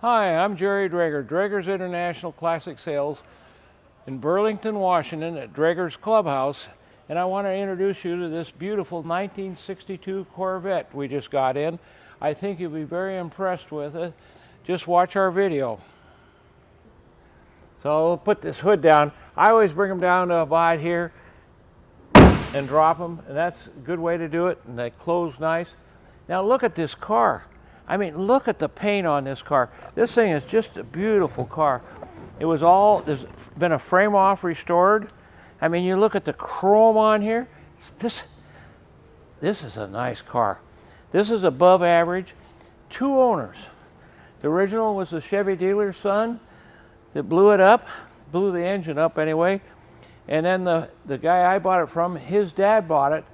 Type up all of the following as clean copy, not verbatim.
Hi, I'm Jerry Drager, Drager's International Classic Sales in Burlington, Washington at Drager's Clubhouse, and I want to introduce you to this beautiful 1962 Corvette we just got in. I think you'll be very impressed with it. Just watch our video. So I'll put this hood down. I always bring them down to about here and drop them, and that's a good way to do it, and they close nice. Now look at this car. I mean, look at the paint on this car. This thing is just a beautiful car. There's been a frame off restored. I mean, you look at the chrome on here. This is a nice car. This is above average. 2 owners. The original was the Chevy dealer's son that blew the engine up anyway. And then the guy I bought it from, his dad bought it.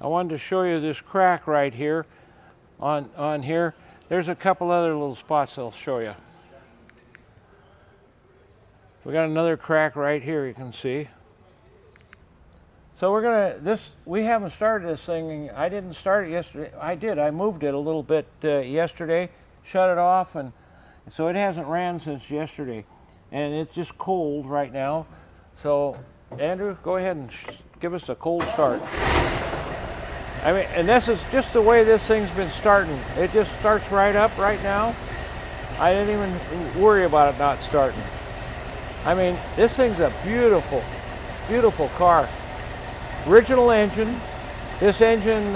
I wanted to show you this crack right here on here. There's a couple other little spots I'll show you. We got another crack right here, you can see. So we haven't started this thing. I didn't start it yesterday. I did, I moved it a little bit yesterday, shut it off, and so it hasn't ran since yesterday. And it's just cold right now. So Andrew, go ahead and give us a cold start. I mean, and this is just the way this thing's been starting. It just starts right up right now. I didn't even worry about it not starting. I mean, this thing's a beautiful, beautiful car. Original engine. This engine,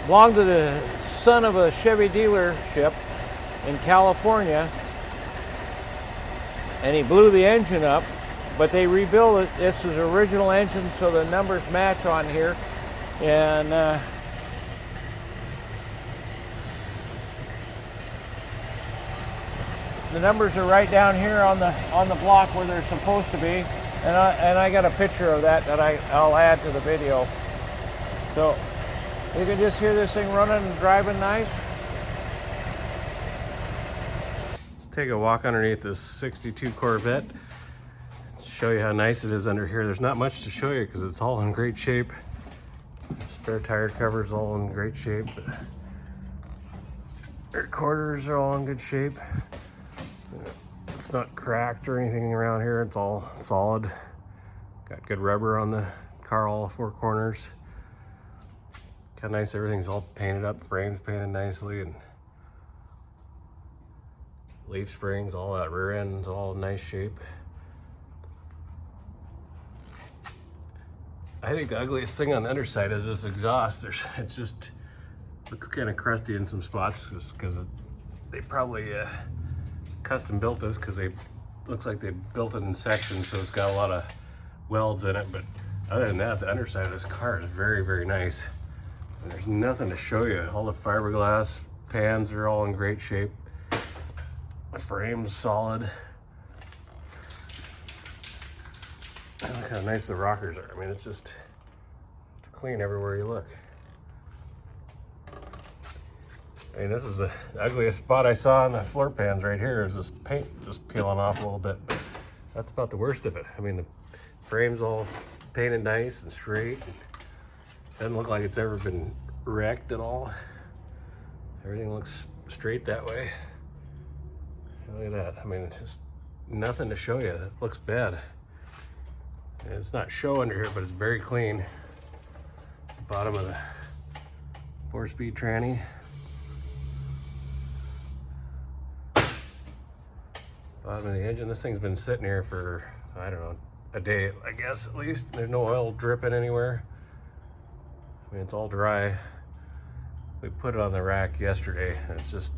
belonged to the son of a Chevy dealership in California, and he blew the engine up, but they rebuilt it. This is original engine, so the numbers match on here, and the numbers are right down here on the block where they're supposed to be, and I got a picture of that I'll add to the video. So you can just hear this thing running and driving nice. Let's take a walk underneath this 62 Corvette. Show you how nice it is under here. There's not much to show you because it's all in great shape. Spare tire covers all in great shape. Rear quarters are all in good shape. It's not cracked or anything around here. It's all solid. Got good rubber on the car, all four corners. Kind of nice. Everything's all painted up. Frames painted nicely, and leaf springs. All that rear end's all in nice shape. I think the ugliest thing on the underside is this exhaust. It just looks kind of crusty in some spots, just because they probably custom built this, because looks like they built it in sections, so it's got a lot of welds in it. But other than that, the underside of this car is very, very nice. And there's nothing to show you. All the fiberglass pans are all in great shape. The frame's solid. And look how nice the rockers are. I mean, it's clean everywhere you look. I mean, this is the ugliest spot I saw on the floor pans right here, is this paint just peeling off a little bit. But that's about the worst of it. I mean, the frame's all painted nice and straight. Doesn't look like it's ever been wrecked at all. Everything looks straight that way. Look at that. I mean, it's just nothing to show you. It looks bad. And it's not show under here, but it's very clean. It's the bottom of the 4-speed tranny. Bottom of the engine. This thing's been sitting here for, I don't know, a day, I guess, at least. There's no oil dripping anywhere. I mean, it's all dry. We put it on the rack yesterday, and it's just,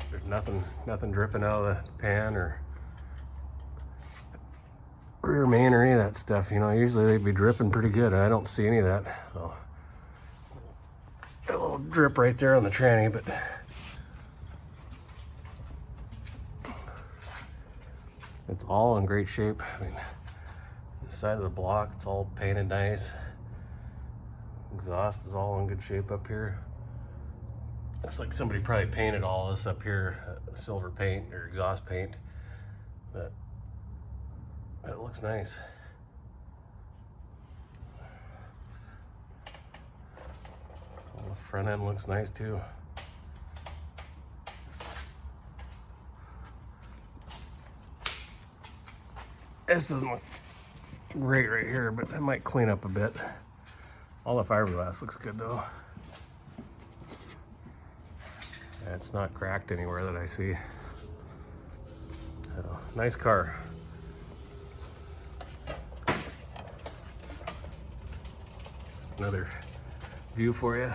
there's nothing dripping out of the pan or rear main or any of that stuff. You know, usually they'd be dripping pretty good. I don't see any of that. So a little drip right there on the tranny, but it's all in great shape. I mean, the side of the block, it's all painted nice. Exhaust is all in good shape up here. Looks like somebody probably painted all this up here, silver paint or exhaust paint, but it looks nice. Well, the front end looks nice too. This doesn't look great right here, but I might clean up a bit. All the fiberglass looks good though. It's not cracked anywhere that I see. Oh, nice car. Just another view for you.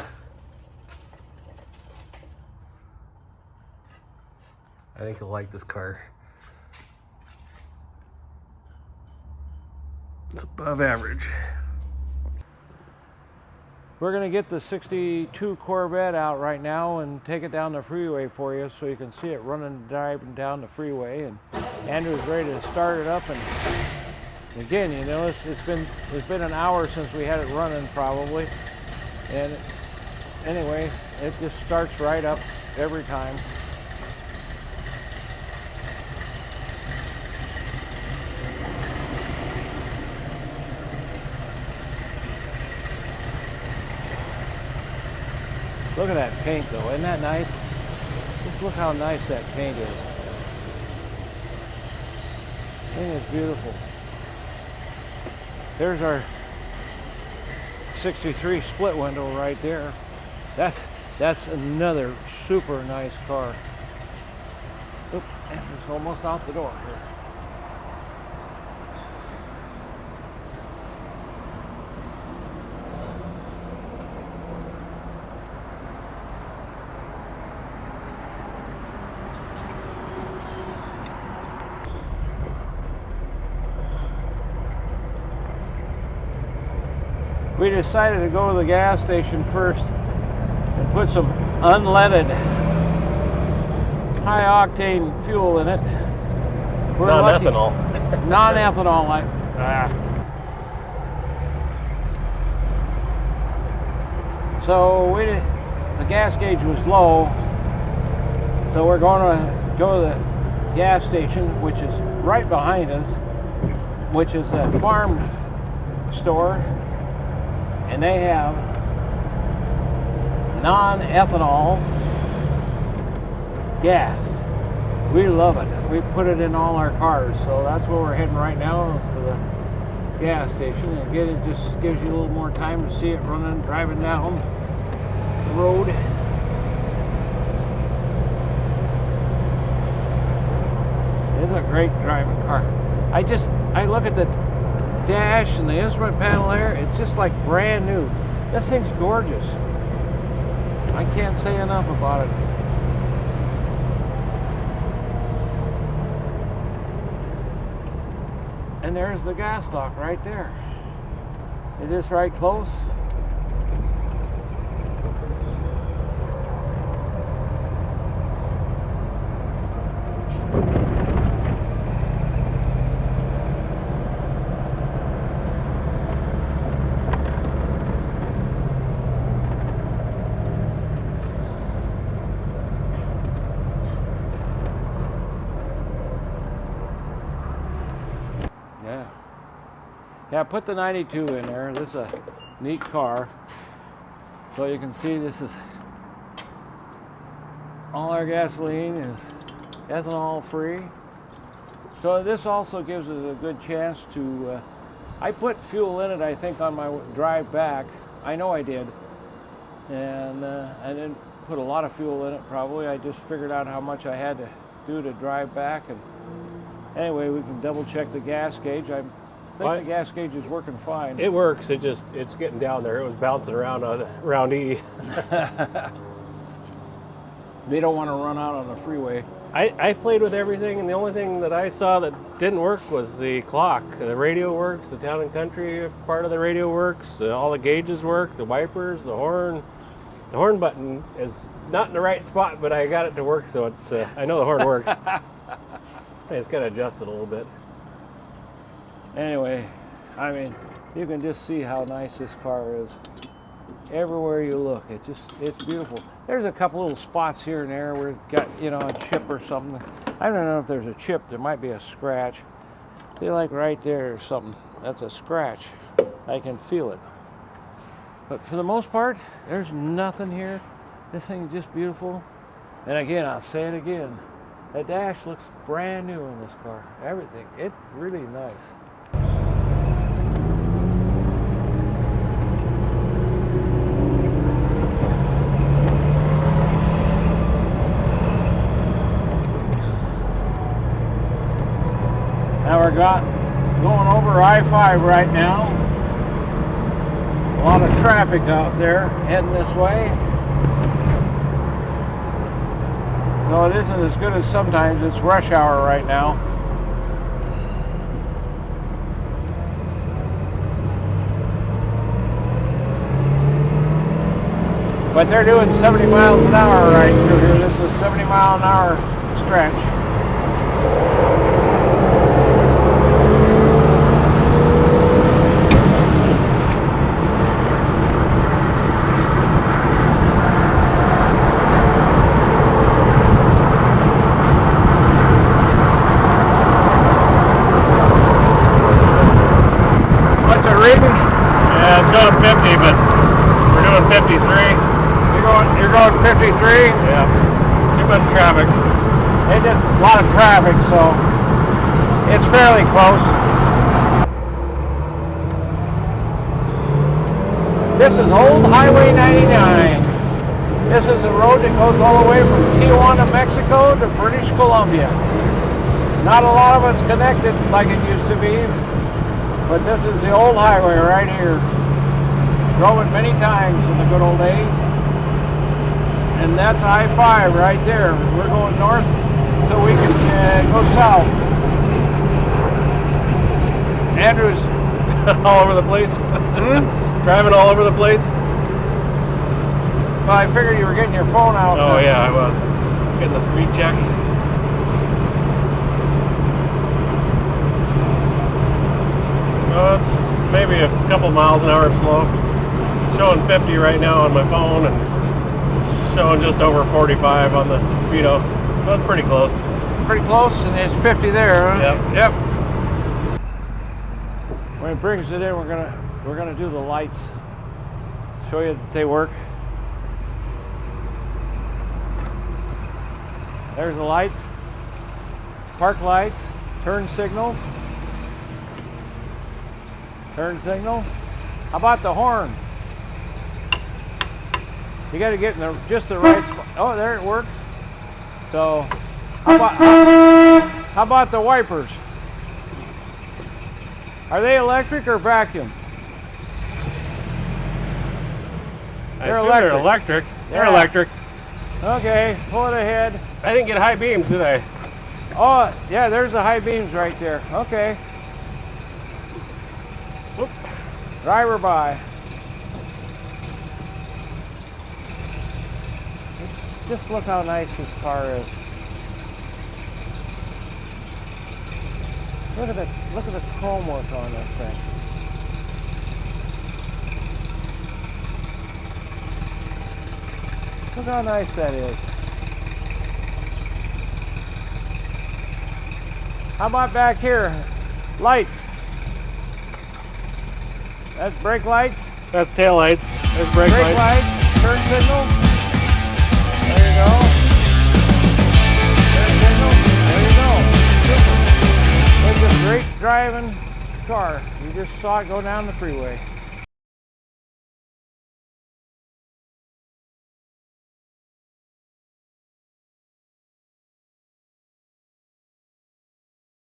I think you'll like this car. It's above average. We're going to get the 62 Corvette out right now and take it down the freeway for you so you can see it driving down the freeway. And Andrew's ready to start it up and Again, you know, it's been an hour since we had it running probably, and anyway, it just starts right up every time. Look at that paint though, isn't that nice? Just look how nice that paint is. I think it's beautiful. There's our 63 split window right there. That's another super nice car. Oop, and it's almost out the door here. We decided to go to the gas station first and put some unleaded, high-octane fuel in it. Non-ethanol. Non-ethanol, like. So the gas gauge was low, so we're going to go to the gas station, which is right behind us, which is a farm store. And they have non-ethanol gas. We love it. We put it in all our cars, so that's where we're heading right now, is to the gas station. And it just gives you a little more time to see it running, driving down the road. It's a great driving car. I look at the dash and the instrument panel there, it's just like brand new. This thing's gorgeous. I can't say enough about it. And there's the gas stock right there. Is this right close? Yeah, put the 92 in there. This is a neat car. So you can see this is all our gasoline is ethanol free. So this also gives us a good chance to, I put fuel in it, I think, on my drive back. I know I did. And I didn't put a lot of fuel in it probably. I just figured out how much I had to do to drive back. And anyway, we can double check the gas gauge. I think the gas gauge is working fine. It works. It's getting down there. It was bouncing around around E. They don't want to run out on the freeway. I played with everything, and the only thing that I saw that didn't work was the clock. The radio works. The town and country part of the radio works. All the gauges work. The wipers, the horn. The horn button is not in the right spot, but I got it to work, so it's. I know the horn works. It's got to adjust it a little bit. Anyway, I mean, you can just see how nice this car is. Everywhere you look, it's beautiful. There's a couple little spots here and there where it's got, you know, a chip or something. I don't know if there's a chip. There might be a scratch. See, like right there or something. That's a scratch. I can feel it. But for the most part, there's nothing here. This thing's just beautiful. And again, I'll say it again. The dash looks brand new in this car. Everything. It's really nice. Now we're going over I-5 right now. A lot of traffic out there heading this way. So it isn't as good as sometimes. It's rush hour right now. But they're doing 70 miles an hour right through here. This is a 70 mile an hour stretch. 53. Yeah. Too much traffic. It's just a lot of traffic, so it's fairly close. This is Old Highway 99. This is a road that goes all the way from Tijuana, Mexico to British Columbia. Not a lot of it's connected like it used to be, but this is the old highway right here. Drove it many times in the good old days. And that's I-5 right there. We're going north so we can go south. Andrew's All over the place. Driving all over the place. Well, I figured you were getting your phone out. Oh yeah, I was. Getting the speed check. So it's maybe a couple miles an hour slow. Showing 50 right now on my phone and showing just over 45 on the speedo. So it's pretty close. Pretty close, and it's 50 there. Huh? Yep. When it brings it in, we're gonna do the lights. Show you that they work. There's the lights, park lights, turn signals. Turn signal. How about the horn? You got to get in just the right spot. Oh, there it works. So, how about the wipers? Are they electric or vacuum? They're electric. They're Yeah. electric. Okay, pull it ahead. I didn't get high beams, did I? Oh, yeah, there's the high beams right there. Okay. Whoop. Driver by. Just look how nice this car is. Look at the chrome work on this thing. Look how nice that is. How about back here? Lights. That's brake lights. That's tail lights. There's brake Brake lights. lights. Turn signal. There you go. Turn signal. There you go. Super. It's a great driving car. You just saw it go down the freeway.